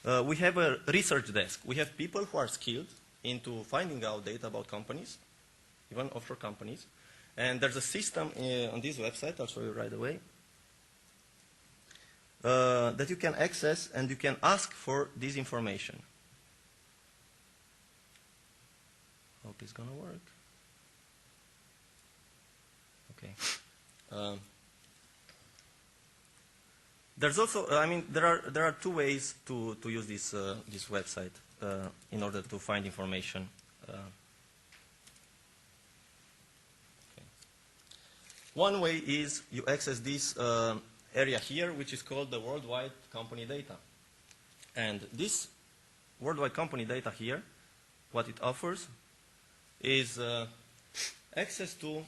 We have a research desk. We have people who are skilled into finding out data about companies, even offshore companies. And there's a system on this website, I'll show you right away, that you can access and you can ask for this information. Hope it's going to work. Okay. There's also, I mean, there are two ways to use this website in order to find information. Okay. One way is you access this area here, which is called the worldwide company data. And this worldwide company data here, what it offers is access to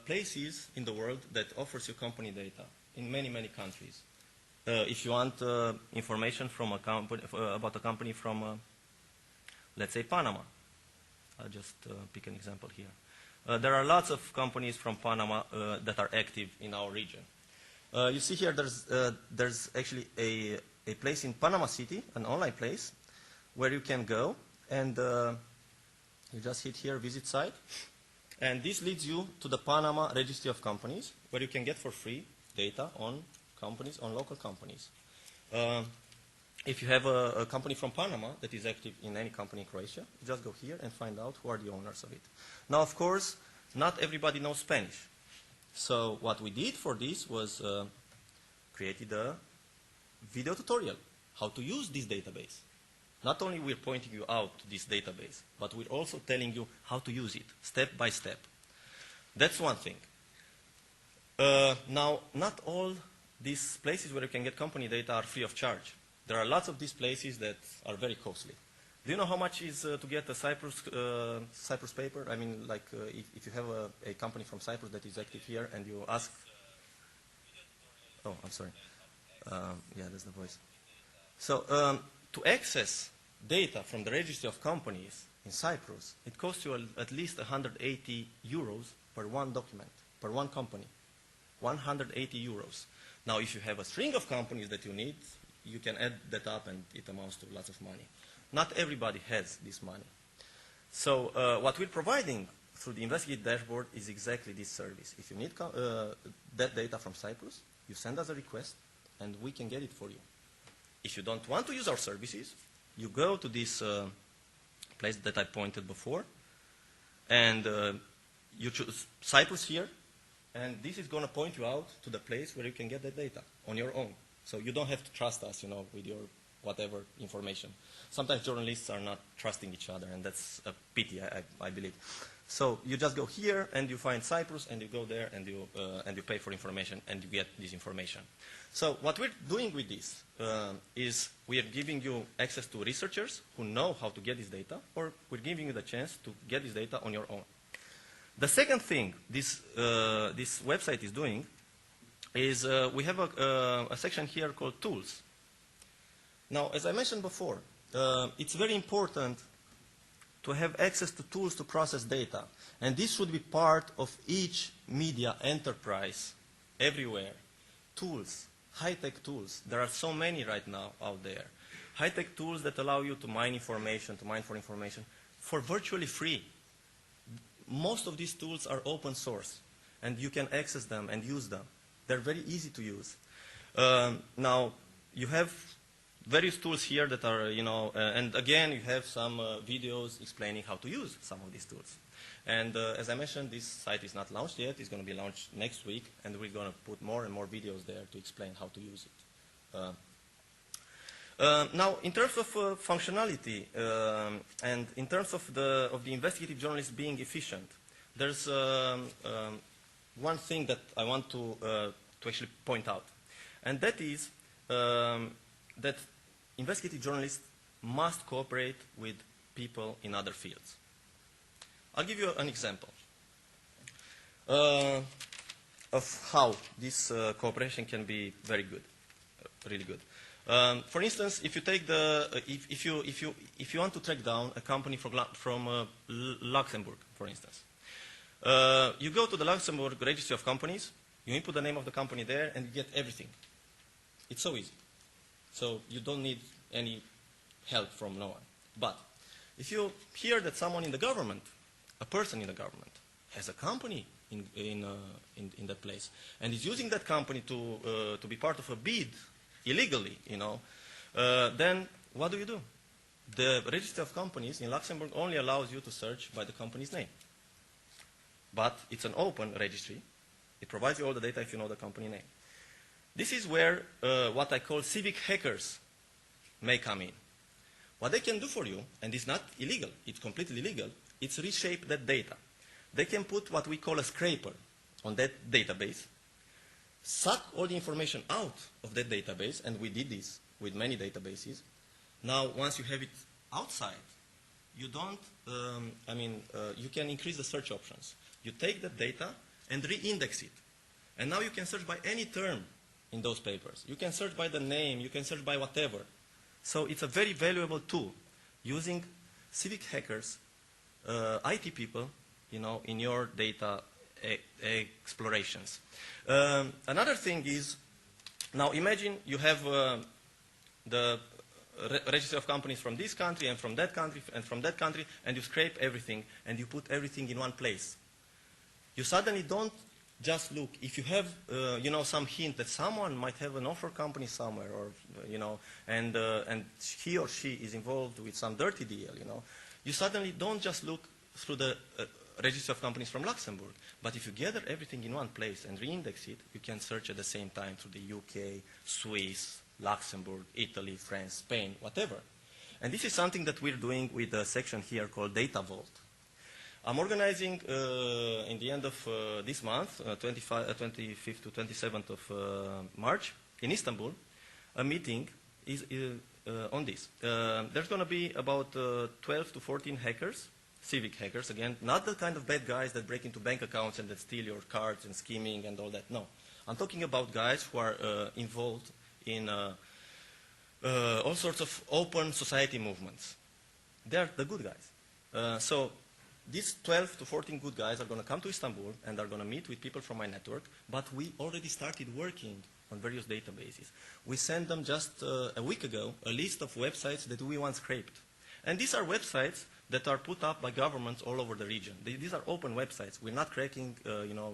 places in the world that offers you company data in many, many countries. If you want information from a company, about a company from, let's say, Panama, I'll just pick an example here. There are lots of companies from Panama that are active in our region. You see here there's actually a place in Panama City, an online place, where you can go and you just hit here, visit site. And this leads you to the Panama Registry of Companies, where you can get for free data on companies, on local companies. If you have a company from Panama that is active in any company in Croatia, just go here and find out who are the owners of it. Now, of course, not everybody knows Spanish. So what we did for this was created a video tutorial, how to use this database. Not only we're pointing you out to this database, but we're also telling you how to use it, step by step. That's one thing. Now, not all these places where you can get company data are free of charge. There are lots of these places that are very costly. Do you know how much is to get a Cyprus paper? I mean, like if you have a company from Cyprus that is active here and you ask... Oh, I'm sorry. Yeah, that's the voice. So to access data from the registry of companies in Cyprus, it costs you at least 180 euros per one document, per one company. 180 euros. Now, if you have a string of companies that you need, you can add that up and it amounts to lots of money. Not everybody has this money. So what we're providing through the Investigate dashboard is exactly this service. If you need that data from Cyprus, you send us a request and we can get it for you. If you don't want to use our services, you go to this place that I pointed before and you choose Cyprus here, and this is going to point you out to the place where you can get the data on your own. So you don't have to trust us, you know, with your whatever information. Sometimes journalists are not trusting each other, and that's a pity, I believe. So you just go here, and you find Cyprus, and you go there, and you pay for information, and you get this information. So what we're doing with this is we are giving you access to researchers who know how to get this data, or we're giving you the chance to get this data on your own. The second thing this website is doing is we have a section here called Tools. Now, as I mentioned before, it's very important to have access to tools to process data. And this should be part of each media enterprise everywhere. Tools, high-tech tools. There are so many right now out there. High-tech tools that allow you to mine for information for virtually free. Most of these tools are open source, and you can access them and use them. They're very easy to use. Now, you have various tools here that are, you know, and again, you have some videos explaining how to use some of these tools. And as I mentioned, this site is not launched yet. It's going to be launched next week, and we're going to put more and more videos there to explain how to use it. Now, in terms of functionality and in terms of the investigative journalist being efficient, there's one thing that I want to actually point out, and that is that investigative journalists must cooperate with people in other fields. I'll give you an example of how this cooperation can be very good, really good. For instance, if you take if you want to track down a company from Luxembourg, for instance, you go to the Luxembourg Registry of Companies, you input the name of the company there, and you get everything. It's so easy. So you don't need any help from no one. But if you hear that someone in the government, a person in the government, has a company in that place, and is using that company to be part of a bid illegally, then what do? The register of companies in Luxembourg only allows you to search by the company's name. But it's an open registry. It provides you all the data if you know the company name. This is where what I call civic hackers may come in. What they can do for you, and it's not illegal, it's completely legal, it's reshape that data. They can put what we call a scraper on that database, suck all the information out of that database, and we did this with many databases. Now, once you have it outside, you don't, you can increase the search options. You take that data and re-index it. And now you can search by any term in those papers. You can search by the name, you can search by whatever. So it's a very valuable tool using civic hackers, IT people, in your data explorations. Another thing is, now imagine you have the register of companies from this country and from that country and from that country, and you scrape everything and you put everything in one place. You suddenly don't just look. If you have, some hint that someone might have an offshore company somewhere, or and he or she is involved with some dirty deal, you suddenly don't just look through the register of companies from Luxembourg. But if you gather everything in one place and re-index it, you can search at the same time through the UK, Swiss, Luxembourg, Italy, France, Spain, whatever. And this is something that we're doing with a section here called Data Vault. I'm organizing in the end of this month, 25th to 27th of March, in Istanbul, a meeting on this. There's going to be about 12 to 14 hackers, civic hackers, again, not the kind of bad guys that break into bank accounts and that steal your cards and scheming and all that. No. I'm talking about guys who are involved in all sorts of open society movements. They're the good guys. So these 12 to 14 good guys are going to come to Istanbul and are going to meet with people from my network, but we already started working on various databases. We sent them just a week ago a list of websites that we once scraped. And these are websites that are put up by governments all over the region. These are open websites. We're not cracking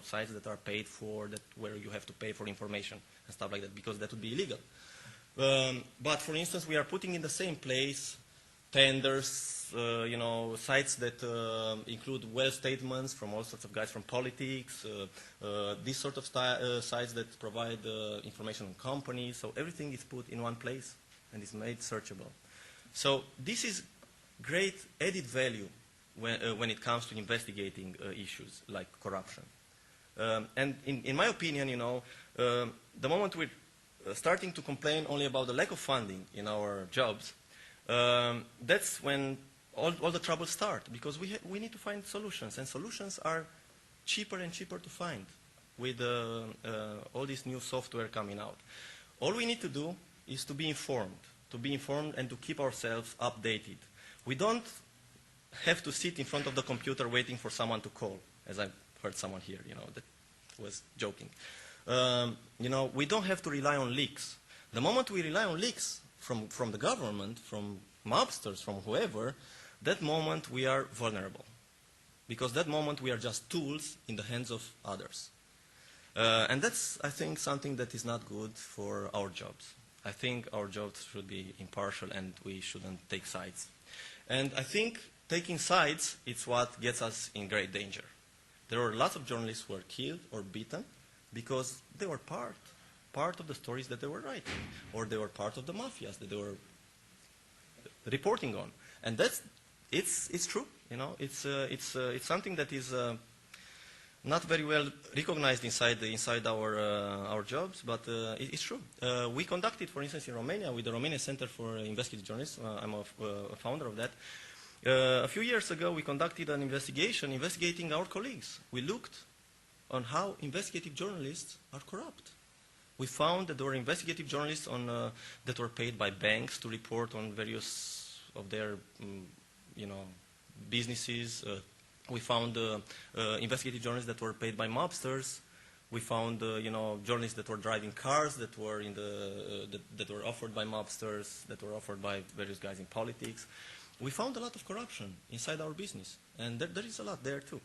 sites that are paid for, where you have to pay for information and stuff like that, because that would be illegal. But for instance, we are putting in the same place tenders, sites that include well statements from all sorts of guys from politics, these sort of sites that provide information on companies. So everything is put in one place and is made searchable. So this is great added value when it comes to investigating issues like corruption. And in my opinion, the moment we're starting to complain only about the lack of funding in our jobs, that's when all the troubles start, because we need to find solutions, and solutions are cheaper and cheaper to find with all this new software coming out. All we need to do is to be informed and to keep ourselves updated. We don't have to sit in front of the computer waiting for someone to call, as I've heard someone here, that was joking. We don't have to rely on leaks. The moment we rely on leaks from the government, from mobsters, from whoever, that moment we are vulnerable. Because that moment we are just tools in the hands of others. And that's, I think, something that is not good for our jobs. I think our jobs should be impartial and we shouldn't take sides. And I think taking sides is what gets us in great danger. There are lots of journalists who were killed or beaten because they were part of the stories that they were writing, or they were part of the mafias that they were reporting on. And it's true, it's something that is not very well recognized inside our jobs, but it's true. We conducted, for instance, in Romania, with the Romanian Center for Investigative Journalism, I'm a founder of that. A few years ago, we conducted an investigation investigating our colleagues. We looked on how investigative journalists are corrupt. We found that there were investigative journalists that were paid by banks to report on various of their, businesses. We found investigative journalists that were paid by mobsters. We found, journalists that were driving cars that were that were offered by mobsters, that were offered by various guys in politics. We found a lot of corruption inside our business, and there is a lot there too.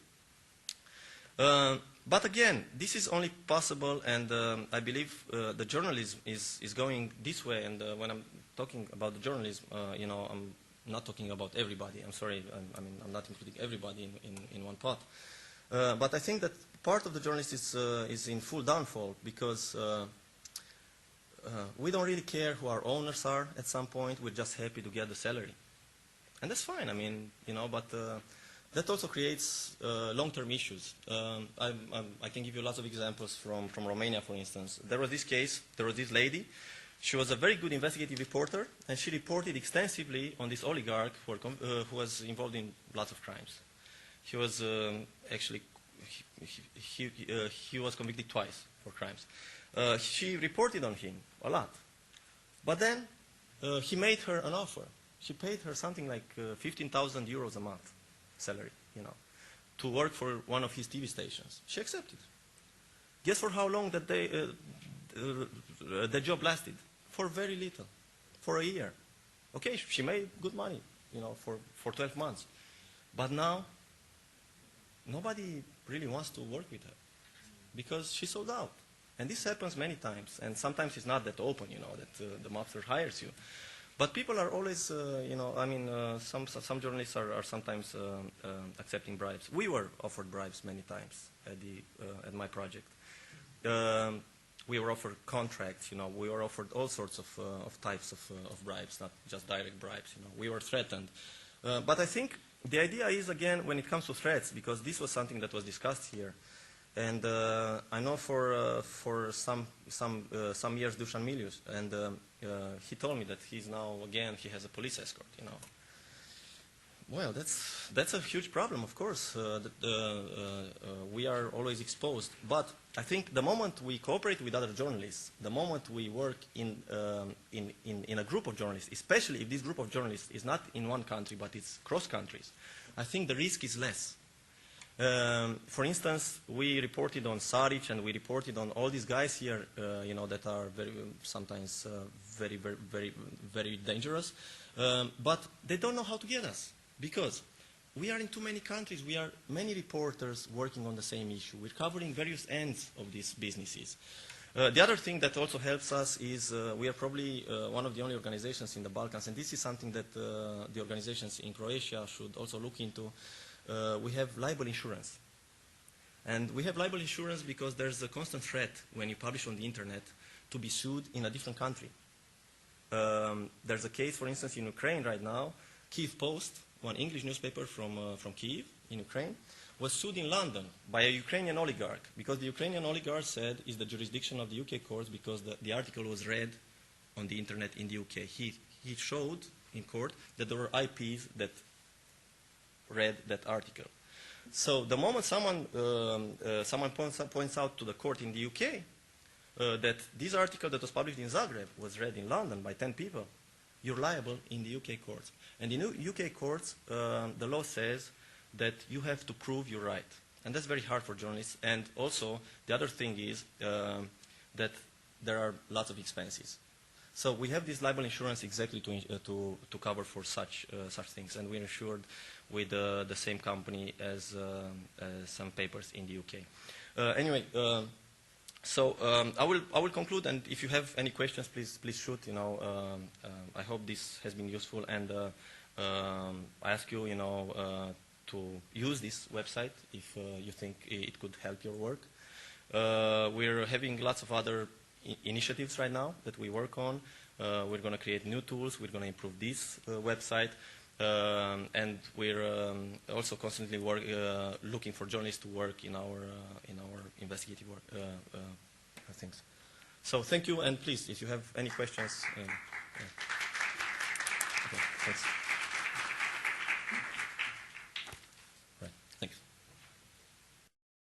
But again, this is only possible, and I believe the journalism is going this way. And when I'm talking about the journalism, I'm not talking about everybody. I'm sorry, I'm not including everybody in one pot. But I think that part of the journalist is in full downfall because we don't really care who our owners are at some point. We're just happy to get the salary. And that's fine, but that also creates long-term issues. I can give you lots of examples from Romania, for instance. There was this case, there was this lady. She was a very good investigative reporter, and she reported extensively on this oligarch who was involved in lots of crimes. He was actually, he was convicted twice for crimes. She reported on him a lot. But then he made her an offer. She paid her something like 15,000 euros a month salary, to work for one of his TV stations. She accepted. Guess for how long that the job lasted? For very little. For a year. Okay, she made good money, for 12 months. But now, nobody really wants to work with her because she sold out. And this happens many times. And sometimes it's not that open, that the mobster hires you. But people are always, some journalists are sometimes accepting bribes. We were offered bribes many times at my project. We were offered contracts, we were offered all sorts of types of bribes, not just direct bribes, We were threatened. But I think the idea is, again, when it comes to threats, because this was something that was discussed here, and I know for some years Dusan Milius, and he told me that he's now, again, he has a police escort, Well, that's a huge problem, of course. We are always exposed. But I think the moment we cooperate with other journalists, the moment we work in a group of journalists, especially if this group of journalists is not in one country, but it's cross countries, I think the risk is less. For instance, we reported on Saric and we reported on all these guys here, that are sometimes very dangerous. But they don't know how to get us. Because we are in too many countries, we are many reporters working on the same issue. We're covering various ends of these businesses. The other thing that also helps us is we are probably one of the only organizations in the Balkans, and this is something that the organizations in Croatia should also look into. We have libel insurance. And we have libel insurance because there's a constant threat when you publish on the internet to be sued in a different country. There's a case, for instance, in Ukraine right now. Kyiv Post, one English newspaper from Kyiv in Ukraine, was sued in London by a Ukrainian oligarch because the Ukrainian oligarch said it's the jurisdiction of the UK courts because the article was read on the internet in the UK. He showed in court that there were IPs that read that article. So the moment someone points out to the court in the UK that this article that was published in Zagreb was read in London by 10 people, you're liable in the UK courts. And in UK courts, the law says that you have to prove you're right. And that's very hard for journalists. And also, the other thing is that there are lots of expenses. So we have this libel insurance exactly to cover for such things. And we're insured with the same company as some papers in the UK. Anyway, so I will conclude, and if you have any questions, please shoot. I hope this has been useful, and I ask you, to use this website if you think it could help your work. We're having lots of other initiatives right now that we work on. We're going to create new tools. We're going to improve this website, and we're also constantly looking for journalists to work in our investigative work things. So thank you, and please, if you have any questions. Okay, thanks.